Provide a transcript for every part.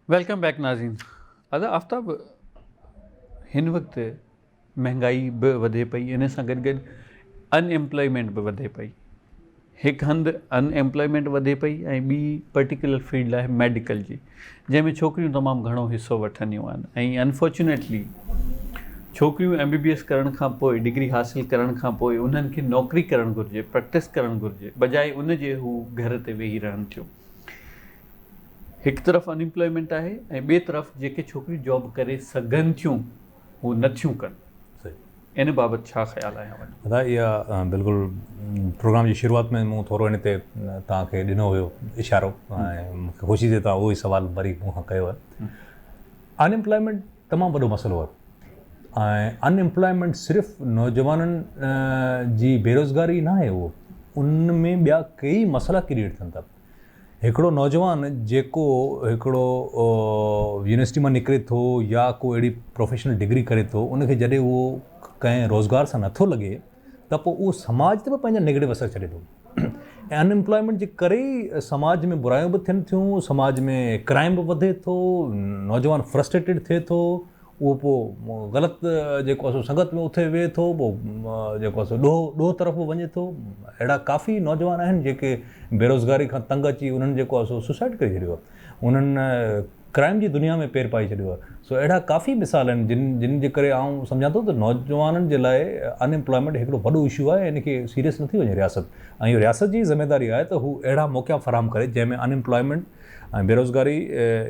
Welcome back नाज़रीन। अदा आफ्ताब हिन वक़्तु महांगाई बि वधे पई, इन सां गॾु गॾु अनएम्प्लॉयमेंट बि वधे पई। हिकु हंधि अनएम्प्लॉयमेंट वधे पई ऐं ॿी पर्टिकुलर फील्ड आहे मेडिकल जी, जंहिंमें छोकिरियूं तमामु घणो हिसो वठंदियूं आहिनि। ऐं अनफॉर्चुनेटली छोकिरियूं MBBS करण खां पोइ, डिग्री हासिलु करण खां पोइ उन्हनि खे नौकिरी करणु घुरिजे, प्रैक्टिस करणु घुरिजे, बजाए उन जे हू घर ते वेही रहनि थियूं। हिकु तरफ़ अनएम्प्लॉयमेंट आहे ऐं ॿिए तरफ़ जेके छोकिरियूं जॉब करे सघनि थियूं हू नथियूं कनि। इन बाबति छा ख़्यालु आहे वञो? दादा इहा बिल्कुलु प्रोग्राम जी शुरूआति में मूं थोरो हिन ते तव्हांखे ॾिनो हुयो इशारो ऐं मूंखे ख़ुशी थिए तव्हां उहो ई सुवालु वरी मूंखां कयो आहे। अनएम्प्लॉयमेंट तमामु वॾो मसइलो आहे ऐं अनएम्प्लॉयमेंट सिर्फ़ु नौजवाननि जी बेरोज़गारी न आहे, उहो उन में ॿिया कई मसइला क्रिएट थियनि था। हिकिड़ो नौजवान जेको हिकिड़ो यूनिवर्सिटी मां निकिरे थो या को अहिड़ी प्रोफेशनल डिग्री करे थो, उनखे जॾहिं उहो कंहिं रोज़गार सां नथो लॻे त पोइ उहो समाज ते बि पंहिंजा नेगेटिव असर छॾे थो। ऐं अनएम्प्लॉयमेंट जे करे ई समाज में बुरायूं बि थियनि थियूं, समाज में क्राइम बि वधे थो, नौजवान फ्रस्ट्रेटेड थिए थो, उहो पोइ ग़लति जेको आहे सो संगत में उथे वेहे थो, पोइ जेको आहे सो ॾोह तरफ़ वञे थो। अहिड़ा काफ़ी नौजवान आहिनि जेके बेरोज़गारी खां तंग अची उन्हनि जेको आहे सो सुसाइड करे छॾियो आहे, उन्हनि क्राइम जी दुनिया में पेर पाए छॾियो आहे। सो अहिड़ा काफ़ी मिसाल आहिनि जिन जे करे आउं सम्झां थो त नौजवाननि जे लाइ अनएम्प्लॉयमेंट हिकिड़ो वॾो इशू आहे। इनखे सीरियस नथी वञे रियासत, ऐं इहो रियासत जी ज़िमेदारी आहे त हू अहिड़ा मौक़ा फ़राहम करे जंहिंमें अनएम्प्लॉयमेंट ऐं बेरोज़गारी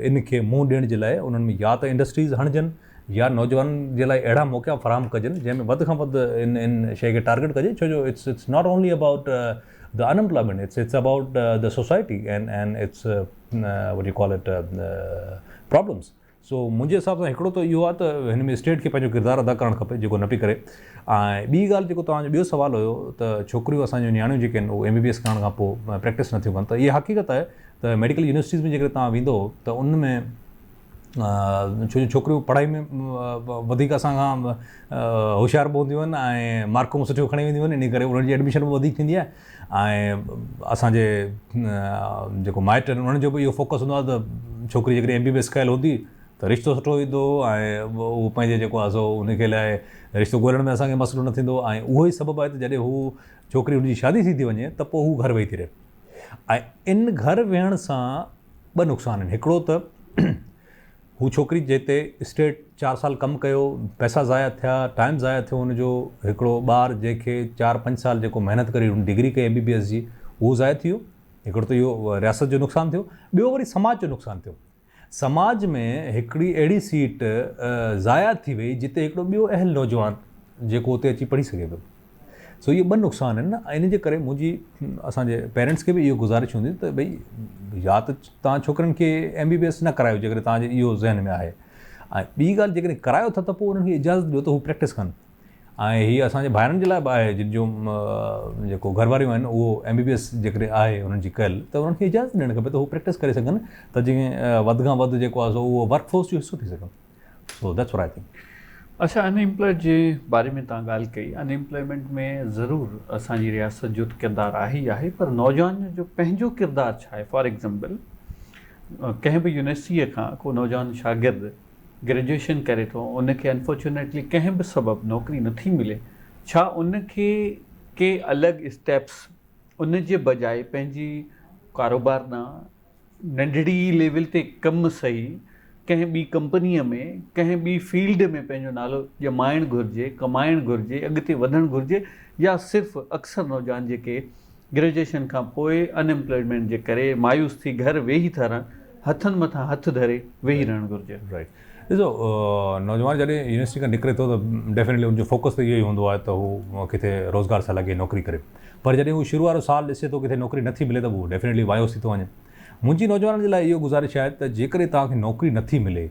इनखे मुंहुं ॾियण जे लाइ उन्हनि में या त इंडस्ट्रीज़ हणजनि या नौजवाननि जे लाइ अहिड़ा मौक़ा फ़राहम कजनि जंहिंमें वधि खां वधि इन शइ खे टारगेट कजे। छो जो it's not only about the unemployment, it's about the society and it's what you call it problems. So मुंहिंजे हिसाब सां हिकिड़ो त इहो आहे त हिन में स्टेट खे पंहिंजो किरदारु अदा करणु खपे, जेको न पई करे। ऐं ॿी ॻाल्हि जेको तव्हांजो ॿियो सुवालु हुयो त छोकिरियूं असांजूं नियाणियूं जेके आहिनि उहे MBBS करण खां पोइ प्रैक्टिस नथियूं कनि, त इहा हक़ीक़त आहे त मेडिकल यूनिवर्सिटीज़ में जेकॾहिं तव्हां वेंदो त उन में छो जो छोकिरियूं पढ़ाई में वधीक असां खां होशियारु बि हूंदियूं आहिनि ऐं मार्कूं सुठियूं खणी वेंदियूं आहिनि, इन करे उन्हनि जी एडमिशन बि वधीक थींदी आहे। ऐं असांजे जेको माइट आहिनि उन्हनि जो बि इहो फोकस हूंदो आहे त छोकिरी जेकॾहिं MBBS कयल हूंदी त रिश्तो सुठो ईंदो ऐं उहो पंहिंजे जेको आहे सो उनखे लाइ रिश्तो ॻोल्हण में असांखे मसइलो न थींदो। ऐं उहो ई सबबु आहे त जॾहिं हू छोकिरी हुनजी शादी थी वञे त पोइ हू घर वेही थी रहे। ऐं इन घर वेहण सां ॿ नुक़सान आहिनि। हिकिड़ो त हू छोकिरी जिते स्टेट 4 साल कमु कयो, पैसा ज़ाया थिया, टाइम ज़ाया थियो हुनजो, हिकिड़ो ॿारु जंहिंखे 4-5 साल जेको महिनत करे डिग्री कई MBBS जी, उहो ज़ाया थी वियो। हिकिड़ो त इहो रियासत जो नुक़सानु थियो। ॿियो वरी समाज जो नुक़सानु थियो। समाज में हिकिड़ी अहिड़ी सीट ज़ाया थी वई जिते हिकिड़ो ॿियो अहल नौजवान जेको उते अची पढ़ी सघे पियो। सो इहे ॿ नुक़सान आहिनि न। इन जे करे मुंहिंजी असांजे पेरेंट्स खे बि इहो गुज़ारिश हूंदी त भई या त तव्हां छोकिरनि खे MBBS न करायो जेकॾहिं तव्हांजे इहो ज़हन में आहे, ऐं ॿी ॻाल्हि जेकॾहिं करायो था त पोइ उन्हनि खे इजाज़त ॾियो त हू प्रैक्टिस कनि। ऐं हीअ असांजे भाइरनि जे लाइ बि आहे जिन जो जेको घरवारियूं आहिनि उहो MBBS जेकॾहिं आहे उन्हनि जी कयल, त उन्हनि खे इजाज़त ॾियणु खपे त हू प्रैक्टिस करे सघनि, त जीअं वधि खां वधि जेको आहे सो उहो वर्कफोर्स जो हिसो थी सघनि। So that's what I think. अच्छा, अनएम्प्लॉयड जे बारे में तव्हां ॻाल्हि कई। अनएम्प्लॉयमेंट में ज़रूरु असांजी रियासत जो किरदारु आहे ई आहे, पर नौजवान जो पंहिंजो किरदारु छा आहे? फॉर एग्ज़ाम्पल कंहिं बि यूनिवर्सिटीअ खां को नौजवान शागिर्द ग्रेजुएशन करे थो, उनखे अनफॉर्चुनेटली कंहिं बि सबबु नौकिरी नथी मिले, छा उनखे के अलॻि स्टेप्स उन जे बजाए पंहिंजी कारोबार न नंढड़ी लेवल ते कमु सही कंहिं ॿी कंपनीअ में कंहिं ॿी फील्ड में पंहिंजो नालो ॼमाइणु घुरिजे, कमाइणु घुरिजे, अॻिते वधणु घुरिजे, या सिर्फ़ु अक्सर नौजवान जेके ग्रेजुएशन खां पोइ अनएम्प्लॉयमेंट जे करे मायूस थी घर वेही था रहनि, हथनि मथां हथु धरे वेही रहणु घुरिजे? राइट। ॾिसो, नौजवान जॾहिं यूनिवर्सिटी खां निकिरे थो त डेफिनेटली उनजो फोकस त इहो ई हूंदो आहे त हू किथे रोज़गार सां लॻे, नौकिरी करे। पर जॾहिं हू शुरू वारो साल ॾिसे थो किथे नौकिरी नथी मिले त उहो डेफिनेटली मायूस थी थो वञे। मुंहिंजी नौजवाननि जे लाइ इहो गुज़ारिश आहे त जेकॾहिं तव्हांखे नौकिरी नथी मिले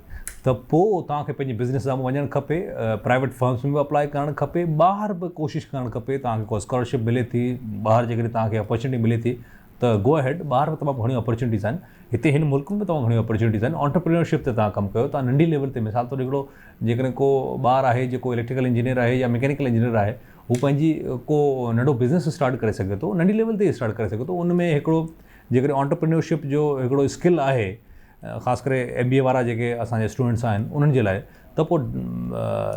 त पोइ तव्हांखे पंहिंजी बिज़नेस सां वञणु खपे, प्राइवेट फर्म्स में बि अप्लाई करणु खपे, ॿाहिरि बि कोशिशि करणु खपे। तव्हांखे को स्कॉलरशिप मिले थी, ॿाहिरि जेकॾहिं तव्हांखे अपॉर्चुनिटी मिले थी त गो अहेड। ॿाहिरि में तमामु घणियूं अपॉर्चुनिटीज़ आहिनि, हिते हिन मुल्क में तमामु घणियूं अपॉर्चुनिटीज़ आहिनि। ऑन्टरप्रेन्योरशिप ते तव्हां कमु कयो, तव्हां नंढी लेवल ते, मिसाल तौरु हिकिड़ो जेकॾहिं को ॿारु आहे जेको इलेक्ट्रिकल इंजीनियर आहे या मैकेनिकल इंजीनियर आहे, हू पंहिंजी को नंढो बिज़नेस स्टार्ट करे सघे थो, नंढी लेवल ते स्टार्ट करे सघे थो। उन में हिकिड़ो जेकॾहिं ऑन्टरप्रेन्योरशिप जो हिकिड़ो स्किल आहे ख़ासि करे MBA वारा जेके असांजे स्टूडेंट्स आहिनि उन्हनि जे लाइ त पोइ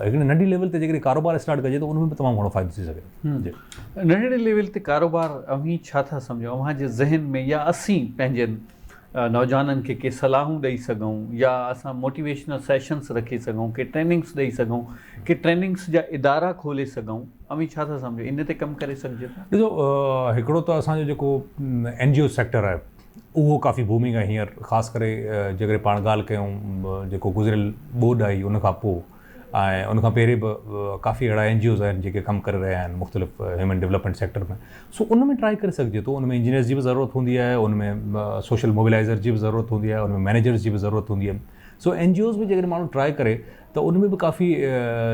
हिकिड़ी नंढी लेवल ते जेकॾहिं कारोबार स्टार्ट कजे त उनमें बि तमामु घणो फ़ाइदो थी सघे। जी नंढड़े लेवल ते कारोबार अव्हीं छा था सम्झो अव्हांजे ज़हन में, या असीं पंहिंजनि नौजवाननि खे के सलाहूं ॾेई सघूं, या असां मोटिवेशनल सेशन्स रखी सघूं, के ट्रेनिंग्स ॾेई सघूं, के ट्रेनिंग्स जा इदारा खोले सघूं, अव्हीं छा था सम्झो इन ते कमु करे सघिजे था? ॾिसो हिकिड़ो त असांजो जेको NGO सेक्टर आहे उहो काफ़ी भूमिका हींअर ख़ासि करे जेकॾहिं पाण ॻाल्हि कयूं जेको गुज़िरियल ॿोॾि आई उन खां पोइ ऐं उनखां पहिरीं बि काफ़ी अहिड़ा NGOs आहिनि जेके कमु करे रहिया आहिनि मुख़्तलिफ़ ह्यूमन डेवलपमेंट सेक्टर में। सो उन में ट्राई करे सघिजे थो। उन में इंजीनियर्स जी बि ज़रूरत हूंदी आहे, उन में सोशल मोबिलाइज़र जी बि ज़रूरत हूंदी आहे, उन में मैनेजर्स जी बि ज़रूरत हूंदी आहे। सो NGOs में जेकॾहिं माण्हू ट्राई करे त उन में बि काफ़ी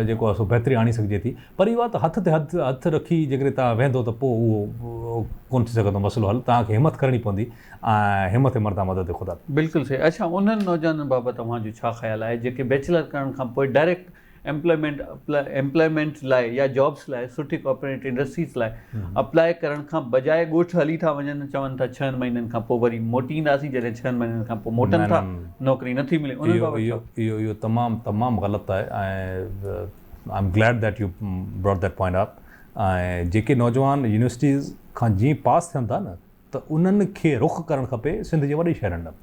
जेको आहे सो बहितरी आणी सघिजे थी। पर इहो आहे त हथ ते हथ रखी जेकॾहिं तव्हां वेंदो त पोइ उहो कोन थी सघंदो मसइलो हल। तव्हांखे हिमत करणी पवंदी ऐं हिमत मर्दा मदद ख़ुदा। बिल्कुलु सही। अच्छा, उन्हनि नौजवाननि बाबति तव्हांजो छा ख़्यालु आहे जेके बैचलर करण खां पोइ डायरेक्ट एम्प्लॉयमेंट लाइ या जॉब्स लाइ सुठी कॉर्पोरेट इंडस्ट्रीज़ लाइ अप्लाई करण खां बजाए ॻोठ हली था वञनि, चवनि था 6 महीननि खां पोइ वरी मोटी ईंदासीं, जॾहिं 6 महीननि खां पोइ मोटनि था, नौकिरी नथी मिले? इहो तमामु ग़लति आहे ऐं I am glad that U brought that point up. ऐं जेके नौजवान यूनिवर्सिटीज़ खां जीअं पास थियनि था न त उन्हनि खे रुख़ करणु खपे सिंध जे वॾे शहरनि ॾांहुं,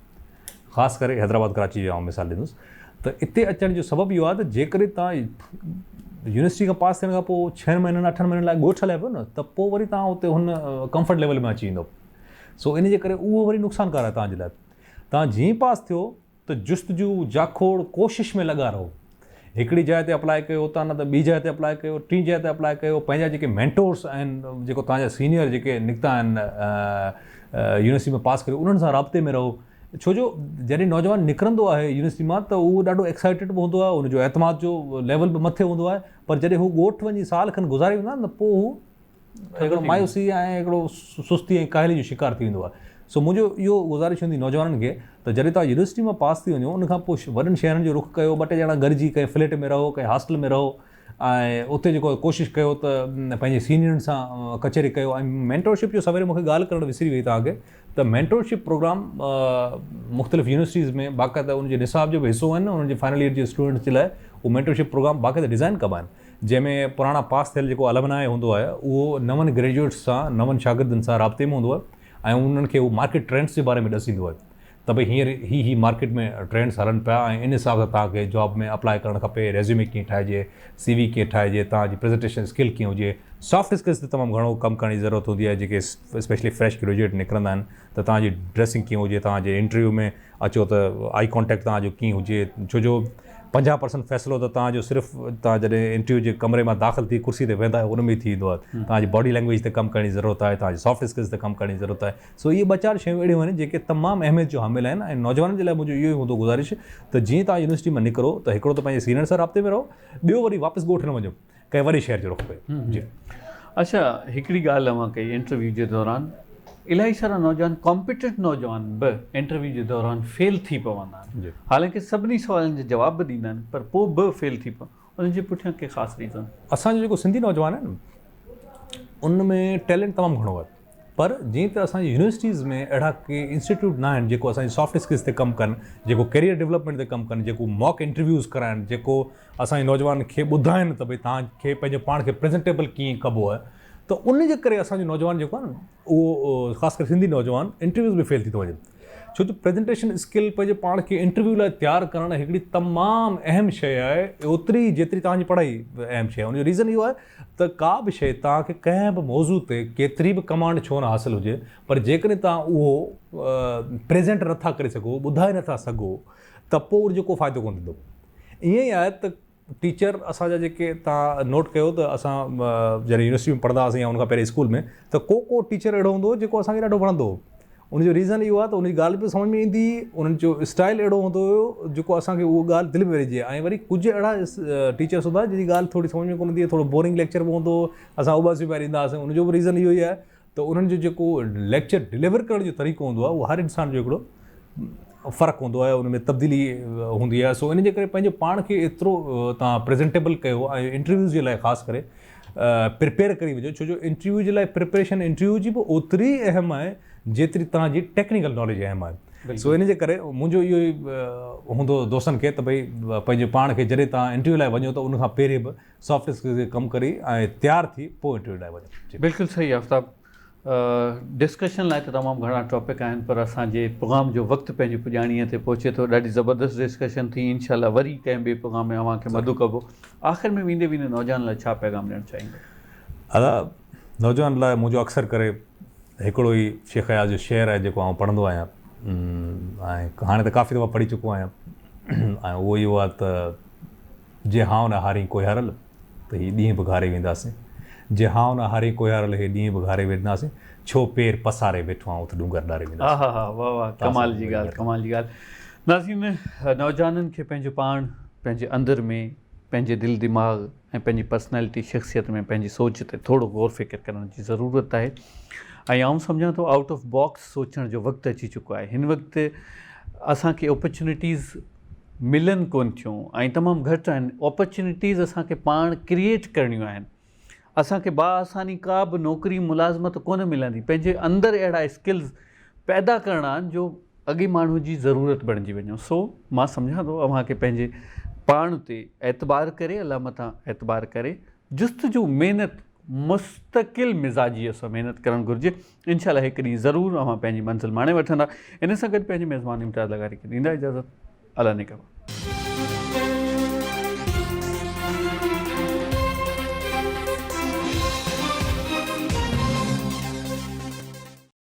ख़ासि करे हैदराबाद कराची जो मिसाल ॾींदुसि। त इते अचण जो सबबु इहो आहे त जेकॾहिं तव्हां यूनिवर्सिटी खां पास थियण खां पोइ 6 महीननि 8 महीननि लाइ ॻोठ हलाए पियो न त पोइ वरी तव्हां उते हुन कंफर्ट लेवल में अची वेंदो। सो इन जे करे उहो वरी नुक़सानकार आहे तव्हांजे लाइ। तव्हां जीअं पास थियो त जुस्तजू जाखोड़ कोशिशि में लॻा रहो। हिकिड़ी जाइ ते अप्लाई कयो, उतां न त ॿी जाइ ते अप्लाई कयो, टी जाइ ते अप्लाई कयो। पंहिंजा जेके मेंटोर्स आहिनि, जेको तव्हांजा सीनियर जेके निकिता आहिनि यूनिवर्सिटी में पास करे, उन्हनि सां राब्ते में रहो। छो जो जॾहिं नौजवान निकिरंदो आहे यूनिवर्सिटी मां त उहो ॾाढो एक्साइटेड बि हूंदो आहे, उनजो एतमाद जो लेवल बि मथे हूंदो आहे। पर जॾहिं हू ॻोठ वञी साल खनि गुज़ारे वेंदो आहे न, पोइ हू हिकिड़ो मायूसी ऐं हिकिड़ो सुस्ती ऐं काहली जो शिकार थी वेंदो आहे। सो मुंहिंजो इहो गुज़ारिश हूंदी नौजवाननि खे त जॾहिं तव्हां यूनिवर्सिटी मां पास थी वञो, उनखां पोइ वॾनि शहरनि जो रुख़ कयो, 2-3 ॼणा गॾिजी कंहिं फ्लैट में रहो, कंहिं हॉस्टल में रहो ऐं उते जेको कोशिशि कयो त पंहिंजे सीनियरनि सां कचहरी कयो। ऐं मेंटोरशिप जो सवेरे मूंखे ॻाल्हि करणु विसरी वई तव्हांखे त मेंटोरशिप प्रोग्राम मुख़्तलिफ़ यूनिवर्सिटीज़ में बाक़ाइदा उनजे निसाब जो बि हिसो आहिनि। उन्हनि जे फाइनल ईयर जे स्टूडेंट्स जे लाइ उहो मेंटोरशिप प्रोग्राम बाक़ाइदा डिज़ाइन कबा आहिनि, जंहिंमें पुराणा पास थियल जेको अलमनाए हूंदो आहे उहो नवनि ग्रेजुएट्स सां, नवनि शागिर्दनि सां राब्ते में हूंदो आहे ऐं उन्हनि खे उहो मार्केट ट्रेंड्स जे बारे में ॾसींदो आहे त भई हींअर ही मार्केट में ट्रेंड्स हलनि पिया ऐं इन हिसाब सां तव्हांखे जॉब में अप्लाई करणु खपे। रेज़्यूमे कीअं ठाहिजे, CV कीअं ठाहिजे, तव्हांजी प्रेज़ेंटेशन स्किल कीअं हुजे, सॉफ्ट स्किल्स ते तमामु घणो कमु करण जी ज़रूरत हूंदी आहे। जेके स्पेशली फ्रेश ग्रेजुएट निकिरंदा आहिनि त तव्हांजी ड्रेसिंग कीअं हुजे, तव्हांजे इंटरव्यू में अचो त आई कॉन्टेक्ट तव्हांजो कीअं हुजे। छो जो 50% फ़ैसिलो त तव्हांजो सिर्फ़ु तव्हां जॾहिं इंटरव्यू जे कमरे मां दाख़िल थी कुर्सी ते वेंदा आहियो उन में थी वेंदो आहे। तव्हांजी बॉडी लैंग्वेज ते कमु करण जी ज़रूरत आहे, तव्हांजी सॉफ्ट स्किल्स ते कमु करण जी ज़रूरत आहे। सो इहे 2-4 शयूं अहिड़ियूं आहिनि जेके तमामु अहमियत जो हामिल आहिनि। ऐं नौजवाननि जे लाइ मुंहिंजो इहो ई हूंदो गुज़ारिश त जीअं तव्हां यूनिवर्सिटी मां निकिरो त हिकिड़ो त पंहिंजे सीनियर सां राब्ते में रहो, ॿियो वरी वापसि ॻोठ न वञो, कंहिं वॾे शहर जो रुख़ कयो। जी अच्छा, हिकिड़ी ॻाल्हि अव्हां कई इंटरव्यू जे दौरान, इलाही सारा नौजवान कॉम्पिटेंट नौजवान बि इंटरव्यू जे दौरान फेल थी पवंदा आहिनि। हालांकि सभिनी सवालनि जे जवाब बि ॾींदा आहिनि पर पोइ बि फेल थी पवनि। उनजे पुठियां के ख़ासि रीज़न? असांजो जेको सिंधी नौजवान आहे न, उन में टैलेंट तमामु घणो आहे। पर जीअं त असांजी यूनिवर्सिटीज़ में अहिड़ा के इंस्टीट्यूट न आहिनि जेको असांजी सॉफ्ट स्किल्स ते कमु कनि, जेको कैरियर डेवलपमेंट ते कमु कनि, जेको मॉक इंटरव्यूज़ कराइनि, जेको असांजे नौजवान खे ॿुधाइनि त भई तव्हांखे पंहिंजे पाण खे प्रेज़ेंटेबल कीअं कबो आहे। त उन जे करे असांजो नौजवान जेको आहे न उहो ख़ासि करे सिंधी नौजवान इंटरव्यूज़ में फेल थी थो वञे। छो जो प्रेज़ेंटेशन स्किल पंहिंजे पाण खे इंटरव्यू लाइ तयारु करणु हिकिड़ी तमामु अहम शइ आहे, ओतिरी जेतिरी तव्हांजी पढ़ाई अहम शइ आहे। उनजो रीज़न इहो आहे त का बि शइ तव्हांखे कंहिं बि मौज़ू ते केतिरी बि कमांड छो न हासिलु हुजे, पर जेकॾहिं तव्हां उहो प्रेज़ेंट नथा करे सघो, ॿुधाए नथा सघो, त पोइ उनजो को फ़ाइदो कोन थींदो। ईअं ई आहे त टीचर असांजा जेके तव्हां नोट कयो त असां जॾहिं यूनिवर्सिटी में पढ़ंदा हुआसीं या उनखां पहिरीं स्कूल में, त को टीचर अहिड़ो हूंदो जेको असांखे ॾाढो वणंदो हो। उनजो रीज़न इहो आहे त उनजी ॻाल्हि बि सम्झ में ईंदी, उन्हनि जो स्टाइल अहिड़ो हूंदो हुयो जेको असांखे उहो ॻाल्हि दिलि में रहिजी आहे। ऐं वरी कुझु अहिड़ा टीचर्स हूंदा जंहिंजी ॻाल्हि थोरी सम्झ में कोन ईंदी, थोरो बोरिंग लेक्चर बि हूंदो, असां उबासी पिया ॾींदा हुआसीं। उनजो बि रीज़न इहो ई आहे त उन्हनि जो जेको लेक्चर डिलीवर करण जो तरीक़ो हूंदो आहे उहो हर इंसान जो हिकिड़ो फ़र्क़ु हूंदो आहे, उन में तब्दीली हूंदी आहे। सो इन जे करे पंहिंजे पाण खे एतिरो तव्हां प्रेज़ेंटेबल कयो ऐं इंटरव्यूज़ जे लाइ ख़ासि करे प्रिपेयर करी वञो। छो जो इंटरव्यू जे लाइ प्रिपरेशन इंटरव्यू जी बि ओतिरी अहम आहे जेतिरी तव्हांजी टेक्निकल नॉलेज अहम आहे। सो इन जे करे मुंहिंजो इहो ई हूंदो दोस्तनि खे त भई पंहिंजे पाण खे जॾहिं तव्हां इंटरव्यू लाइ वञो त उनखां पहिरीं बि सॉफ्ट स्किल्स ते कमु करी ऐं तयारु थी पोइ इंटरव्यू लाइ वञो। बिल्कुलु सही आफ्ताब। डिस्कशन लाइ त तमामु घणा टॉपिक आहिनि पर असांजे प्रोग्राम जो वक़्तु पंहिंजी पुॼाणीअ ते पहुचे थो। ॾाढी ज़बरदस्त डिस्कशन थी। इंशाल्लाह वरी कंहिं ॿिए प्रोग्राम में अव्हांखे मदद कबो। आख़िर में वेंदे वेंदे नौजवान लाइ छा पैगाम ॾियणु चाहींदो? दादा नौजवान लाइ मुंहिंजो अक्सर करे हिकिड़ो ई शेख अयाज़ जो शेर आहे जेको आउं पढ़ंदो आहियां ऐं हाणे त काफ़ी दफ़ा पढ़ी चुको आहियां ऐं उहो इहो आहे त जे हाउ न हारी कोई हारल त हीअ ॾींहं बि घारे वेंदासीं, जे हाउ न हारी कोई हारल हे ॾींहं बि घारे वेंदासीं, छो पेर पसारे वेठो आऊं त डूंगर ॾारे वेंदासीं। हा हा वाह वाह, कमाल जी ॻाल्हि, कमाल जी ॻाल्हि। नाज़रीन, नौजवाननि खे पंहिंजो पाण पंहिंजे अंदरि में पंहिंजे दिलि दिमाग़ ऐं पंहिंजी पर्सनैलिटी शख़्सियत में पंहिंजी सोच ते थोरो गौर फ़िक्र करण जी ज़रूरत आहे ऐं आउं सम्झां थो आउट ऑफ बॉक्स सोचण जो वक़्तु अची चुको आहे। हिन वक़्तु असांखे अपॉर्चुनिटीज़ मिलनि कोन थियूं ऐं तमामु घटि आहिनि। अपॉर्चुनिटीज़ असांखे पाण क्रिएट करणियूं आहिनि। असांखे बाआसानी का बि नौकिरी मुलाज़मत कोन मिलंदी। पंहिंजे अंदरि अहिड़ा स्किल्स पैदा करणा आहिनि जो अॻे माण्हू जी ज़रूरत बणिजी वञो। सो मां सम्झां थो अव्हांखे पंहिंजे पाण ते एतबार करे, अलाह मथां एतबार करे, जुस्तजू महिनत मुस्तक़िल मिज़ाजीअ सां महिनत करणु घुरिजे। इंशाल्लाह हिकु ॾींहुं ज़रूरु अव्हां पंहिंजी मंज़िल माणे वठंदा। इन सां गॾु पंहिंजे मेज़बान इम्तियाज़ लगारी खे ॾींदा इजाज़त। अल्लाह ने कबा।